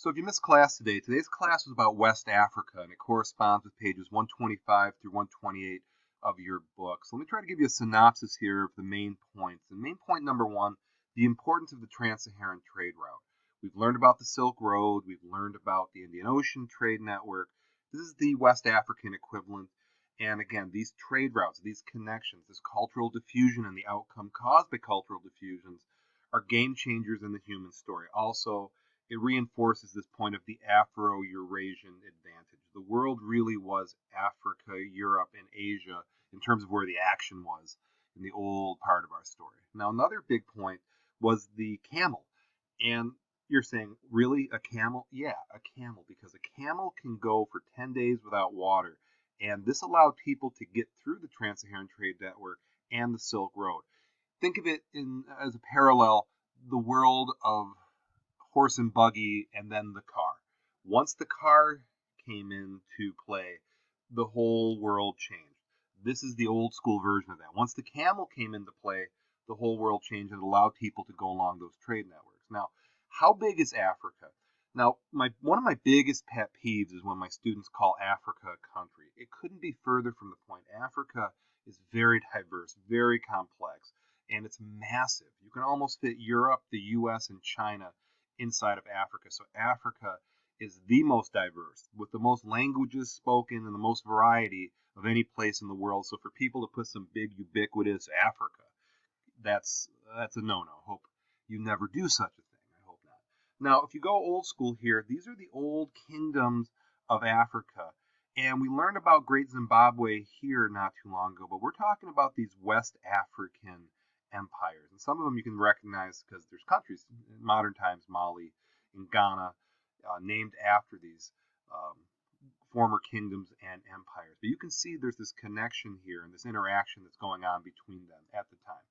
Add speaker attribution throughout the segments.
Speaker 1: So if you missed class today, today's class was about West Africa, and it corresponds with pages 125 through 128 of your book. So let me try to give you a synopsis here of the main points. And main point number one, the importance of the trans-Saharan trade route. We've learned about the Silk Road. We've learned about the Indian Ocean trade network. This is the West African equivalent. And again, these trade routes, these connections, this cultural diffusion and the outcome caused by cultural diffusions are game changers in the human story. Also, it reinforces this point of the Afro-Eurasian advantage. The world really was Africa, Europe, and Asia in terms of where the action was in the old part of our story. Now, another big point was the camel. And you're saying, really, a camel? Yeah, a camel, because a camel can go for 10 days without water. And this allowed people to get through the Trans-Saharan Trade Network and the Silk Road. Think of it as a parallel, the world of horse and buggy and then the car. Once the car came into play, the whole world changed. This is the old school version of that. Once the camel came into play, the whole world changed and allowed people to go along those trade networks. Now, how big is Africa? Now, one of my biggest pet peeves is when my students call Africa a country. It couldn't be further from the point. Africa is very diverse, very complex, and it's massive. You can almost fit Europe, the US, and China inside of Africa. So Africa is the most diverse, with the most languages spoken and the most variety of any place in the world. So for people to put some big ubiquitous Africa, that's a no-no. Hope you never do such a thing. I hope not. Now, if you go old school here, these are the old kingdoms of Africa. And we learned about Great Zimbabwe here not too long ago, but we're talking about these West African empires. And some of them you can recognize because there's countries in modern times, Mali and Ghana, named after these former kingdoms and empires. But you can see there's this connection here and this interaction that's going on between them at the time.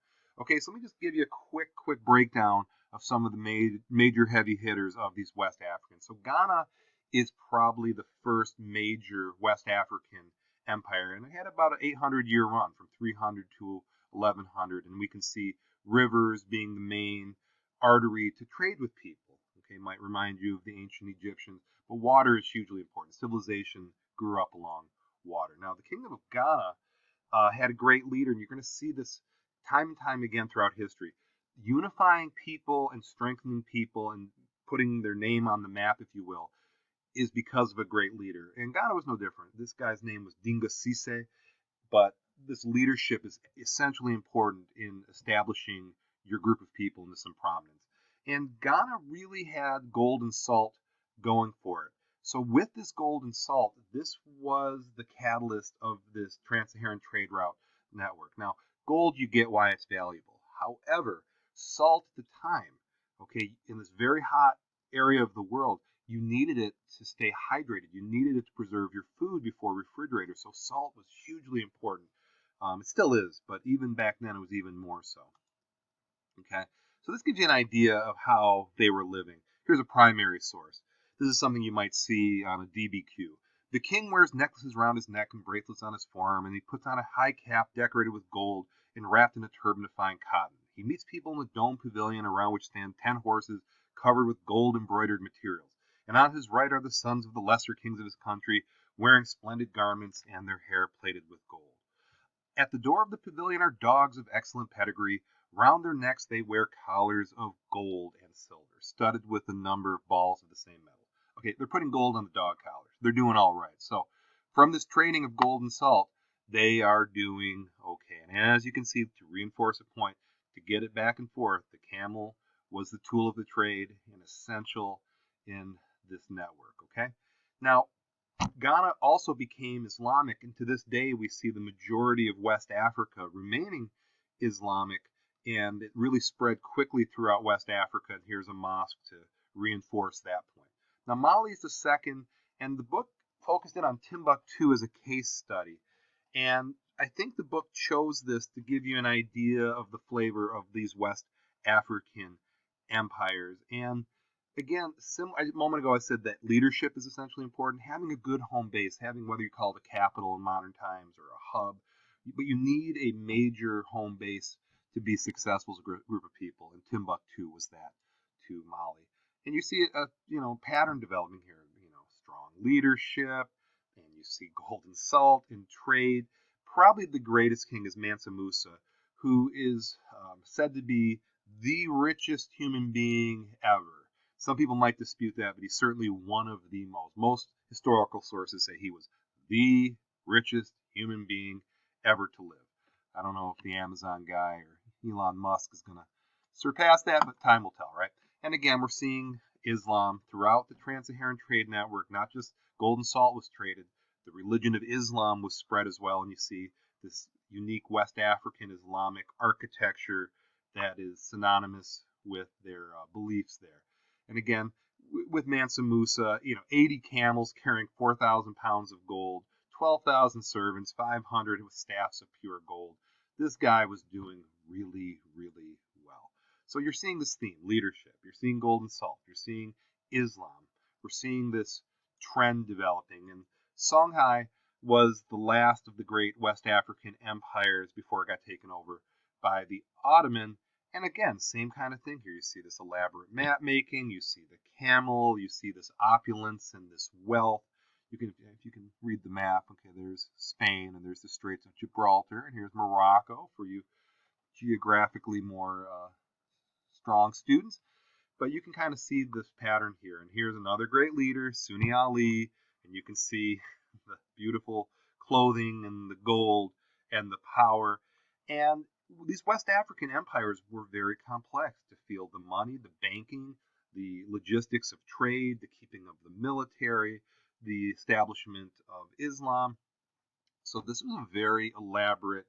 Speaker 1: Okay, so let me just give you a quick breakdown of some of the major heavy hitters of these West Africans. So Ghana is probably the first major West African empire, and it had about an 800-year run from 300 to 1100, and we can see rivers being the main artery to trade with people. Okay, might remind you of the ancient Egyptians, but water is hugely important. Civilization grew up along water. Now, the Kingdom of Ghana had a great leader, and you're going to see this time and time again throughout history, unifying people and strengthening people and putting their name on the map, if you will, is because of a great leader. And Ghana was no different. This guy's name was Dinga Cisse, but this leadership is essentially important in establishing your group of people into some prominence. And Ghana really had gold and salt going for it. So with this gold and salt, this was the catalyst of this trans-Saharan trade route network. Now, gold, you get why it's valuable. However, salt at the time, okay, in this very hot area of the world, you needed it to stay hydrated. You needed it to preserve your food before refrigerators. So salt was hugely important. It still is, but even back then it was even more so. Okay, so this gives you an idea of how they were living. Here's a primary source. This is something you might see on a DBQ. The king wears necklaces around his neck and bracelets on his forearm, and he puts on a high cap decorated with gold and wrapped in a turban of fine cotton. He meets people in the domed pavilion around which stand 10 horses covered with gold embroidered materials. And on his right are the sons of the lesser kings of his country, wearing splendid garments and their hair plaited with gold. At the door of the pavilion are dogs of excellent pedigree. Round their necks they wear collars of gold and silver, studded with a number of balls of the same metal. Okay, they're putting gold on the dog collars. They're doing all right. So from this training of gold and salt, they are doing okay. And as you can see, to reinforce a point, to get it back and forth, the camel was the tool of the trade and essential in this network. Okay, now Ghana also became Islamic, and to this day we see the majority of West Africa remaining Islamic, and it really spread quickly throughout West Africa, and here's a mosque to reinforce that point. Now Mali is the second, and the book focused in on Timbuktu as a case study, and I think the book chose this to give you an idea of the flavor of these West African empires. And again, a moment ago I said that leadership is essentially important. Having a good home base, having whether you call it a capital in modern times or a hub, but you need a major home base to be successful as a group of people, and Timbuktu was that to Mali. And you see a pattern developing here. Strong leadership, and you see gold and salt in trade. Probably the greatest king is Mansa Musa, who is said to be the richest human being ever. Some people might dispute that, but he's certainly one of the most. Most historical sources say he was the richest human being ever to live. I don't know if the Amazon guy or Elon Musk is going to surpass that, but time will tell, right? And again, we're seeing Islam throughout the Trans-Saharan trade network. Not just gold and salt was traded, the religion of Islam was spread as well. And you see this unique West African Islamic architecture that is synonymous with their beliefs there. And again, with Mansa Musa, 80 camels carrying 4,000 pounds of gold, 12,000 servants, 500 with staffs of pure gold. This guy was doing really, really well. So you're seeing this theme, leadership. You're seeing gold and salt. You're seeing Islam. We're seeing this trend developing. And Songhai was the last of the great West African empires before it got taken over by the Ottoman. And again, same kind of thing here. You see this elaborate map making. You see the camel. You see this opulence and this wealth. If you can read the map, okay, there's Spain and there's the Straits of Gibraltar, and here's Morocco for you geographically more strong students. But you can kind of see this pattern here. And here's another great leader, Sunni Ali, and you can see the beautiful clothing and the gold and the power. And these West African empires were very complex to field the money, the banking, the logistics of trade, the keeping of the military, the establishment of Islam. So this was a very elaborate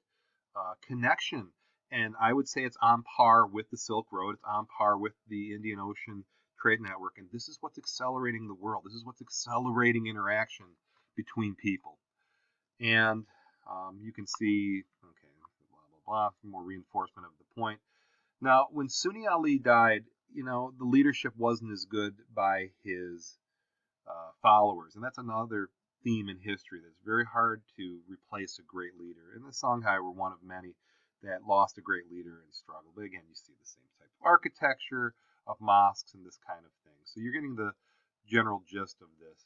Speaker 1: connection. And I would say it's on par with the Silk Road. It's on par with the Indian Ocean trade network. And this is what's accelerating the world. This is what's accelerating interaction between people. And you can see, okay, blah, blah, blah, more reinforcement of the point. Now, when Sunni Ali died, the leadership wasn't as good by his followers. And that's another theme in history that's very hard to replace a great leader. And the Songhai were one of many that lost a great leader and struggled. But again, you see the same type of architecture of mosques and this kind of thing. So you're getting the general gist of this.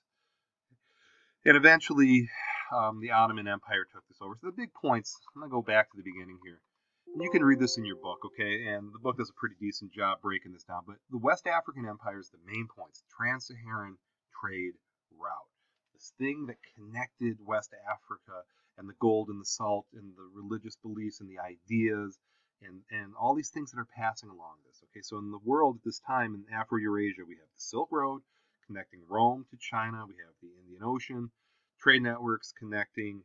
Speaker 1: And eventually, the Ottoman Empire took this over. So the big points, I'm going to go back to the beginning here. You can read this in your book, okay? And the book does a pretty decent job breaking this down. But the West African Empire is the main points. Trans-Saharan trade route. This thing that connected West Africa and the gold and the salt and the religious beliefs and the ideas and all these things that are passing along this. Okay, so in the world at this time in Afro-Eurasia, we have the Silk Road connecting Rome to China. We have the Indian Ocean trade networks connecting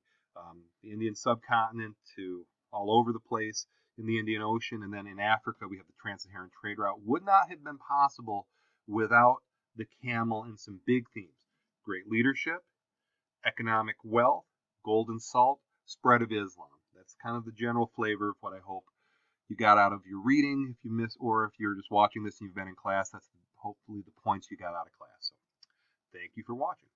Speaker 1: the Indian subcontinent to all over the place in the Indian Ocean. And then in Africa, we have the Trans-Saharan trade route. Would not have been possible without the camel and some big themes. Great leadership, economic wealth, gold and salt, spread of Islam. That's kind of the general flavor of what I hope you got out of your reading. If you miss, or if you're just watching this and you've been in class, that's hopefully the points you got out of class. So thank you for watching.